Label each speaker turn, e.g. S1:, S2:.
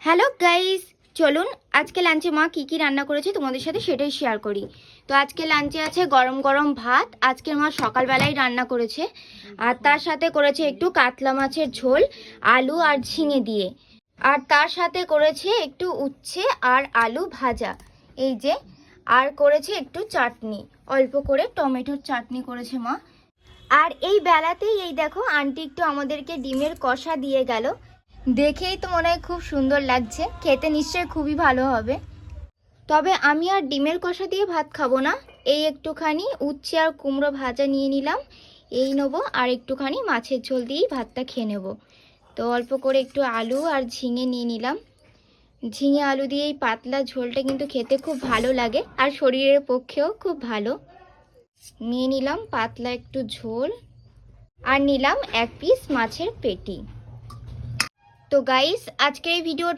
S1: Hello guys, চলুন আজকে লাঞ্চে মা কি কি রান্না করেছে তোমাদের সাথে সেটাই শেয়ার করি। তো আজকে লাঞ্চে আছে গরম গরম ভাত। আজকের মা সকালবেলায় রান্না করেছে, আর তার সাথে করেছে একটু কাতলা মাছের ঝোল আলু আর ঝিঙে দিয়ে, আর তার সাথে করেছে একটু উচ্ছে আর আলু ভাজা, এই যে, আর করেছে একটু চাটনি, অল্প করে টমেটোর চাটনি করেছে মা। আর এই বেলাতেই এই দেখো আন্টি একটু আমাদেরকে ডিমের কষা দিয়ে গেল। দেখেই তো মনে হয় খুব সুন্দর লাগছে, খেতে নিশ্চয়ই খুবই ভালো হবে। তবে আমি আর ডিমের কষা দিয়ে ভাত খাবো না, এই একটুখানি উচ্ছে আর কুমড়ো ভাজা নিয়ে নিলাম, এই নেবো, আর একটুখানি মাছের ঝোল দিয়েই ভাতটা খেয়ে নেবো। তো অল্প করে একটু আলু আর ঝিঙে নিয়ে নিলাম। ঝিঙে আলু দিয়ে এই পাতলা ঝোলটা কিন্তু খেতে খুব ভালো লাগে আর শরীরের পক্ষেও খুব ভালো। নিয়ে নিলাম পাতলা একটু ঝোল, আর নিলাম এক পিস মাছের পেটি। তো গাইস, আজকের এই ভিডিওটা